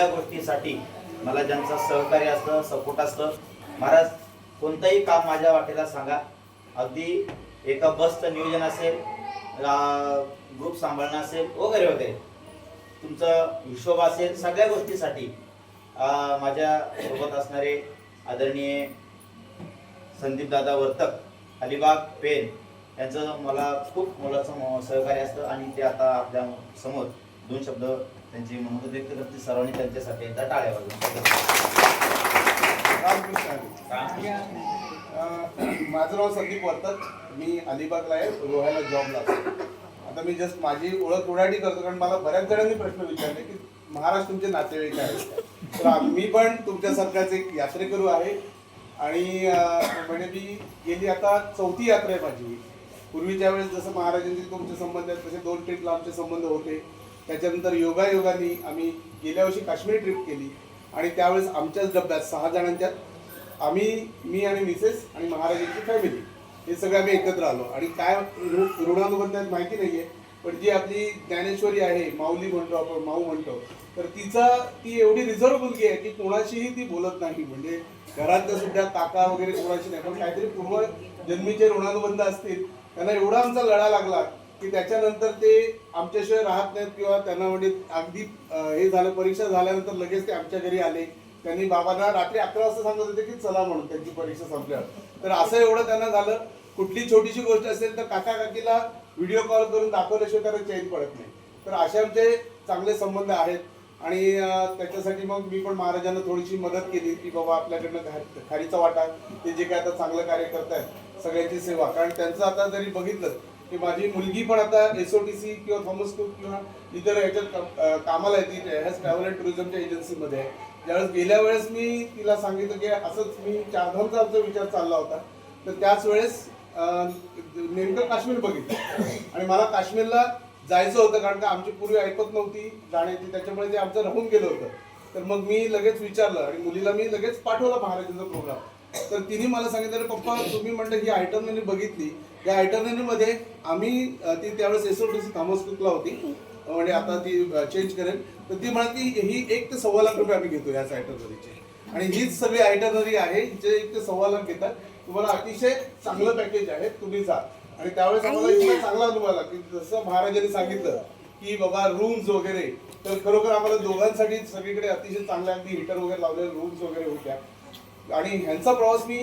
गोष्टीसाठी मला ज्यांचं सहकार्य असतं, सपोर्ट असतं, महाराज कोणतंही काम माझ्या वाटेला सांगा, अगदी एका बसचं नियोजन असेल, ग्रुप सांभाळणं असेल वगैरे वगैरे, तुमचा हिशोब असेल, सगळ्या गोष्टीसाठी माझ्या सोबत असणारे आदरणीय संदीप दादा वर्तक, अलिबाग पेन यांचं मला खूप मोलाचं सहकार्य असतं आणि ते आता आपल्या समोर दोन शब्द त्यांची मनोगत व्यक्त करते. सर्वांनी त्यांच्यासाठी एकदा टाळ्या वाजवून. माझं नाव संदीप वर्तक, मी अलिबागला आहे, रोहायला जॉबला असतो. आता मी जस्ट माझी ओळख उडाडी करतो, कारण मला बऱ्याच जणांनी प्रश्न विचारले की महाराज तुमचे नातेवाईक आहेत. तर मी पण तुमच्यासारखाच एक यात्रेकरू आहे आणि म्हणजे मी गेली आता 4थी यात्रा आहे माझी. पूर्वीच्या वेळेस जसं महाराजांचे तुमचे संबंध आहेत तसे 2 ट्रिपला आमचे संबंध होते. त्याच्यानंतर योगायोगाने आम्ही गेल्या वर्षी काश्मीर ट्रिप केली आणि त्यावेळेस आमच्याच डब्यात 6 जणांच्यात मी आणि मिसेस आणि महाराजांची फॅमिली हे सगळे आम्ही एकत्र आलो. आणि काय ऋणानुबंध माहिती नाही आहे, पण जी आपली ज्ञानेश्वरी आहे, माऊली म्हणतो आपण, माऊ म्हणतो, तर ती एवढी रिझर्व मुलगी आहे की कोणाशीही ती बोलत नाही. म्हणजे घरातल्या सुद्धा काका वगैरे कोणाशी नाही, पण काहीतरी पूर्व जन्मीचे ऋणानुबंध असतील. त्यांना एवढा आमचा लढा लागला की त्याच्यानंतर ते आमच्याशिवाय राहत नाहीत किंवा त्यांना म्हणजे अगदी हे झालं, परीक्षा झाल्यानंतर लगेच ते आमच्या घरी आले. त्यांनी बाबांना रात्री 11 वाजता सांगत होते की चला म्हणून त्यांची परीक्षा संपल्यावर. तर असं एवढं त्यांना झालं. कुठली छोटीशी गोष्ट असेल तर काका काकीला व्हिडिओ कॉल करून दाखवल्याशिवाय त्यांना चैन पडत नाही. तर असे आमचे चांगले संबंध आहेत आणि त्याच्यासाठी मग मी पण महाराजांना थोडीशी मदत केली की बाबा आपल्याकडनं खारीचा वाटा, ते जे काय आता चांगलं कार्य करतायत सगळ्यांची सेवा. कारण त्यांचं आता जरी बघितलं की माझी मुलगी पण आता SOTC किंवा थॉमस कुक किंवा इतर ह्याच्यात कामाला आहे, ती हॅज ट्रॅव्हल अँड टुरिझमच्या एजन्सीमध्ये आहे. ज्यावेळेस गेल्या वेळेस मी तिला सांगितलं की असंच मी चारधामचा आमचा विचार चालला होता, तर त्याच वेळेस नेमकं काश्मीर बघितलं आणि मला काश्मीरला जायचं होतं, कारण का आमची पूर्वी ऐकत नव्हती जाण्याची, त्याच्यामुळे ते आमचं राहून गेलं होतं. तर मग मी लगेच विचारलं आणि मुलीला मी लगेच पाठवला महाराजांचा प्रोग्राम. तर तिने मला सांगितलं पप्पा तुम्ही म्हणलं ही आयटर्नरी बघितली, या आयटर्नरीमध्ये आम्ही ती त्यावेळेस SOTC थॉमस कुकला होती, म्हणजे आता ती चेंज करेल. तर ती म्हणाली की ही 1 ते सव्वा लाख रुपये आम्ही घेतो याच आयटर्नरीचे, आणि हीच सगळी आयटर्नरी आहे, हिचे 1 ते सव्वा लाख घेतात. तुम्हाला अतिशय चांगलं पॅकेज आहे, तुम्ही जा. आणि त्यावेळेस आम्हाला इतका चांगला अनुभव आला की जसं महाराजांनी सांगितलं की बाबा रूम्स वगैरे, तर खरोखर आम्हाला दोघांसाठी सगळीकडे अतिशय चांगल्या अगदी हिटर वगैरे लावलेले रूम्स वगैरे होत्या. आणि ह्यांचा प्रवास मी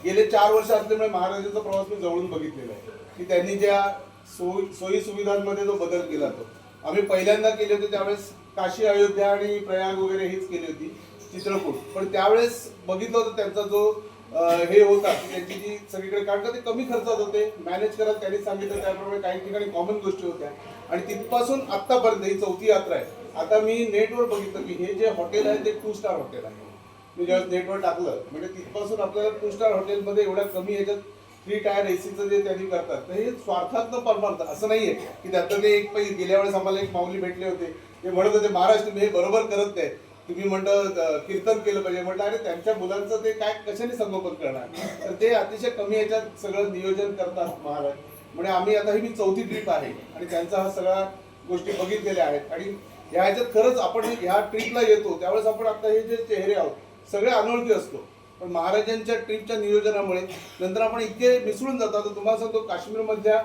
गेले 4 वर्ष असल्यामुळे महाराजांचा प्रवास मी जवळून बघितलेला आहे की त्यांनी ज्या सोयी सुविधांमध्ये जो बदल केला तो आम्ही पहिल्यांदा केले होते. त्यावेळेस काशी, अयोध्या आणि प्रयाग वगैरे हीच केली होती, चित्रकूट. पण त्यावेळेस बघितलं होतं त्यांचा जो हे होता की त्यांची जी सगळीकडे, कारण का ते कमी खर्चात होते, मॅनेज करत त्यांनी सांगितलं त्याप्रमाणे काही ठिकाणी कॉमन गोष्टी होत्या. आणि तिथपासून आत्तापर्यंत ही 4थी यात्रा आहे. आता मी नेटवर बघितलं की हे जे हॉटेल आहे ते 2 स्टार हॉटेल आहे. मी जेव्हा नेटवर टाकलं म्हणजे तिथपासून आपल्याला 2 स्टार हॉटेलमध्ये एवढ्या कमी ह्याच्यात 3 टायर ACचं जे त्यांनी करतात, तर हे स्वार्थातनं परमार्थ असं नाहीये की त्यातलं ते एक पैसे. गेल्या वेळेस आम्हाला एक माऊली भेटले होते, ते म्हणत होते महाराज तुम्ही हे बरोबर करत नाही, तुम्ही म्हणतं कीर्तन केलं पाहिजे. म्हटलं अरे त्यांच्या मुलांचं ते काय कशाने संगोपन करणार. तर ते अतिशय कमी ह्याच्यात सगळं नियोजन करतात महाराज. म्हणजे आम्ही आता ही मी 4थी ट्रिप आहे आणि त्यांचा हा सगळ्या गोष्टी बघितलेल्या आहेत. आणि ह्याच्यात खरंच आपण ह्या ट्रिपला येतो त्यावेळेस आपण आता हे जे चेहरे आहोत सगळे अनोळखी असतो, पण महाराजांच्या ट्रिपच्या नियोजनामुळे नंतर आपण इतके मिसळून जातो. आता तुम्हाला सांगतो काश्मीरमधल्या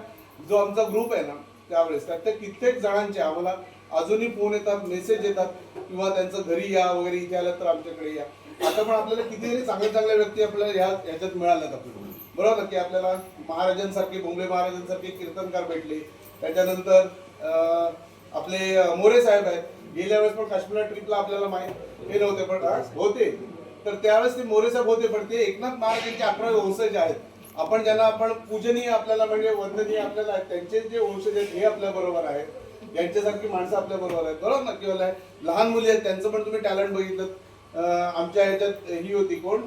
जो आमचा ग्रुप आहे ना, त्यावेळेस त्यातल्या कित्येक जणांचे आम्हाला अजूनही फोन येतात, मेसेज येतात किंवा त्यांचं घरी या वगैरे, इथे आलं तर आमच्याकडे या. आता पण आपल्याला कितीतरी चांगल्या व्यक्ती आपल्याला ह्याच्यात मिळाल्यात आपल्याला, बरोबर की आपल्याला महाराजांसारखे, बोंबले महाराजांसारखे कीर्तनकार भेटले. त्याच्यानंतर आपले मोरे साहेब आहेत, गेल्या वेळेस पण काश्मीर ट्रिपला आपल्याला माहीत हे नव्हते पण होते. तर त्यावेळेस ते मोरे साहेब होते, पण ते एकनाथ महाराजांचे 11 वंशज आहेत. आपण ज्यांना आपण पूजनीय आपल्याला म्हणजे वंदनीय आपल्याला आहेत, त्यांचे जे वंशज आहेत हे आपल्या बरोबर आहेत. यांच्यासारखी माणसं आपल्या बरोबर आहेत, बरोबर ना. किंवा लहान मुली आहेत त्यांचं पण तुम्ही टॅलेंट बघितलं. आमच्या ह्याच्यात ही होती कोण,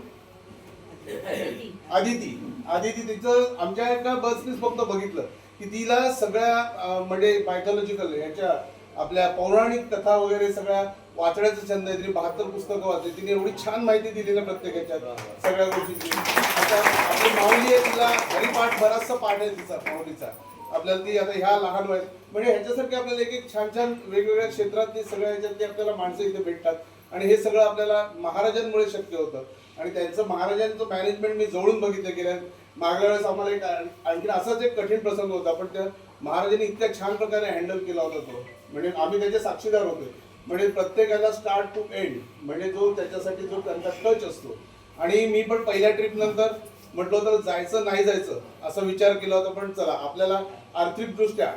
आदिती तिचं आमच्या एका बसनीच फक्त बघितलं की तिला सगळ्या म्हणजे मायथॉलॉजिकल ह्याच्या आपल्या पौराणिक कथा वगैरे सगळ्या वाचण्याचा छंद आहे. तिने 72 पुस्तकं वाचली. तिने एवढी छान माहिती दिली ना प्रत्येक ह्याच्यात सगळ्या गोष्टीची. आता आपली माऊली आहे, तिला हरिपाठ बराचसा पाठ आहे तिचा, माऊलीचा. आपल्याला ती आता ह्या लहान वयात म्हणजे ह्याच्यासारखे आपल्याला एक एक छान छान वेगवेगळ्या क्षेत्रातली सगळ्या ह्याच्यातली आपल्याला माणसं इथे भेटतात आणि हे सगळं आपल्याला महाराजांमुळे शक्य होतं आणि त्यांचं महाराजांचं मॅनेजमेंट मी जवळून बघितलं गेलं. मागल्या वेळेस आम्हाला एक आणखी असाच एक कठीण प्रसंग होता पण त्या महाराजांनी इतक्या छान प्रकारे हँडल केला होता तो म्हणजे आम्ही त्याचे साक्षीदार होते. म्हणजे प्रत्येकाला स्टार्ट टू एंड म्हणजे जो त्याच्यासाठी जो त्यांचा टच असतो आणि मी पण पहिल्या ट्रिप नंतर म्हटलं तर जायचं नाही जायचं असा विचार केला होता पण चला आपल्याला आर्थिकदृष्ट्या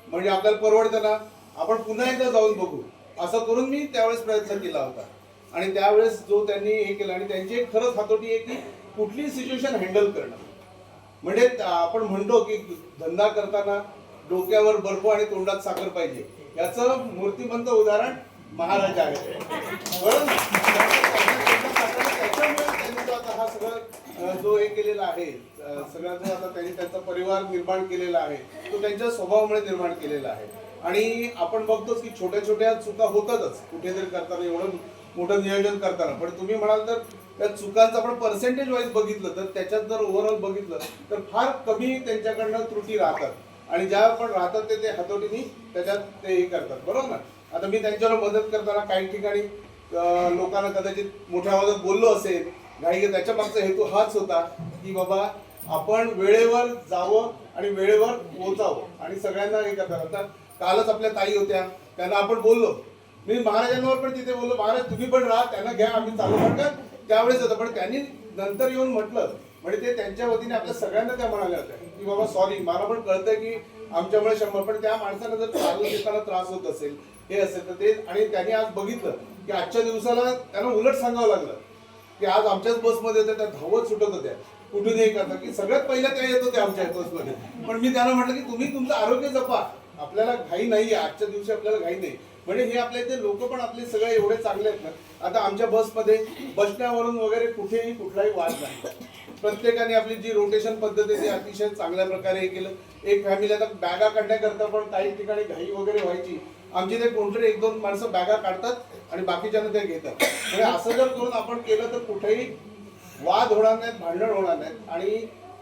म्हणजे आपल्याला परवडतं ना आपण पुन्हा एकदा जाऊन बघू असं करून मी त्यावेळेस प्रयत्न केला होता आणि त्यावेळेस जो त्यांनी हे केलं आणि त्यांची एक खरंच हातोटी आहे की कुठली सिच्युएशन हँडल करणं म्हणजे आपण म्हणतो की धंदा करताना डोक्यावर बर्फ आणि तोंडात साखर पाहिजे याचं मूर्तिमंत उदाहरण महाराज आहे बरोबर ना? त्याच्यामुळे त्यांनी जो आता हा सगळं जो हे केलेला आहे सगळा जो आता त्यांनी त्यांचा परिवार निर्माण केलेला आहे तो त्यांच्या स्वभावामुळे निर्माण केलेला आहे आणि आपण बघतोच की छोट्या छोट्या चुका होतातच कुठेतरी करताना एवढं मोठं नियोजन करताना पण तुम्ही म्हणाल तर त्या चुकांचं आपण पर्सेंटेज वाईज बघितलं तर त्याच्यात जर ओव्हरऑल बघितलं तर फार कमी त्यांच्याकडनं त्रुटी राहतात आणि ज्या पण राहतात ते हातोटीने त्याच्यात ते हे करतात बरोबर ना. आता मी त्यांच्यावर मदत करताना काही ठिकाणी लोकांना कदाचित मोठ्या आवाजात बोललो असेल घाई त्याच्या मागचा हेतू हाच होता की बाबा आपण वेळेवर जावं आणि वेळेवर पोहोचावं आणि सगळ्यांना हे करतात. आता कालच आपल्या ताई होत्या त्यांना आपण बोललो मी महाराजांवर पण तिथे बोललो महाराज तुम्ही पण राहा त्यांना घ्या आम्ही चालू म्हणतात त्यावेळेस होतं पण त्यांनी नंतर येऊन म्हटलं म्हणजे ते त्यांच्या वतीने आपल्या सगळ्यांना त्या म्हणाल्या होत्या की बाबा सॉरी मला पण कळतंय की आमच्यामुळे 100 पण त्या माणसाला जर चालू देताना त्रास होत असेल हे असेल तर ते आणि त्यांनी आज बघितलं की आजच्या दिवसाला त्यांना उलट सांगावं लागलं की आज आमच्याच बसमध्ये होत्या त्या धावत सुटत होत्या कुठून हे करतात की सगळ्यात पहिल्या त्या येत होत्या आमच्या बसमध्ये पण मी त्यांना म्हटलं की तुम्ही तुमचं आरोग्य जपा आपल्याला घाई नाही आजच्या दिवशी आपल्याला घाई नाही म्हणजे हे आपल्या इथे लोक पण आपले सगळे एवढे चांगले आहेत ना. आता आमच्या बसमध्ये बसण्यावरून वगैरे कुठेही कुठलाही वाद नाही प्रत्येकाने आपली जी रोटेशन पद्धत आहे ती अतिशय चांगल्या प्रकारे हे केलं. एक फॅमिली आता बॅगा काढण्याकरता पण काही ठिकाणी घाई वगैरे व्हायची आमची ते कोणतरी 1-2 माणसं बॅगा काढतात आणि बाकीच्यांना ते घेतात म्हणजे असं जर करून आपण केलं तर कुठेही वाद होणार नाहीत भांडण होणार नाहीत आणि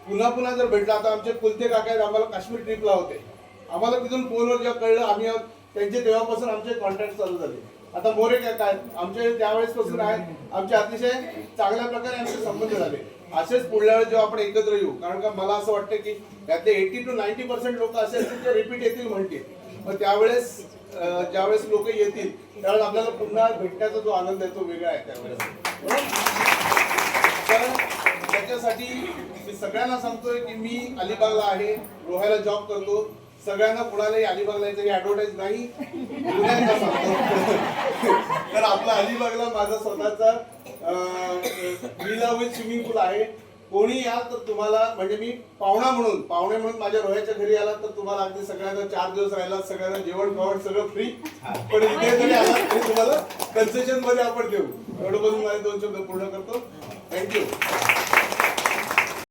पुन्हा पुन्हा जर भेटलं आता आमचे कुलते काका आहेत आम्हाला काश्मीर ट्रिपला होते आम्हाला तिथून फोनवर जेव्हा कळलं आम्ही त्यांचे तेव्हापासून आमचे कॉन्टॅक्ट चालू झाले. आता मोरे काय आमचे त्यावेळेस पासून आहेत आमचे अतिशय चांगल्या प्रकारे आमचे संबंध झाले. असेच पुढल्या वेळेस जेव्हा आपण एकत्र येऊ कारण का मला असं वाटतं की त्यातले 80 to 90% लोक असे असतील ते रिपीट येतील म्हणतील मग त्यावेळेस ज्यावेळेस लोक येतील त्यावेळेस आपल्याला पुन्हा भेटण्याचा जो आनंद आहे तो वेगळा आहे त्यावेळेस. तर त्याच्यासाठी मी सगळ्यांना सांगतोय की मी अलिबागला आहे रोहायला जॉब करतो सगळ्यांना कुणालाही अलिबागला यायचं ऍडव्हर्टाईज नाही पुण्याला सांगतो तर आपला अलिबागला माझा स्वतःचा विला विथ स्विमिंग पूल आहे कोणी या तर तुम्हाला म्हणजे मी पाहुणे म्हणून माझ्या रोह्याच्या घरी आला तर तुम्हाला अगदी सगळ्यांना 4 दिवस राहिला सगळ्यांना जेवण खावण सगळं फ्री पण इथे जरी आला तरी तुम्हाला कन्सेशन मध्ये आपण देऊ एवढं बोलून माझे 2 शब्द पूर्ण करतो थँक्यू.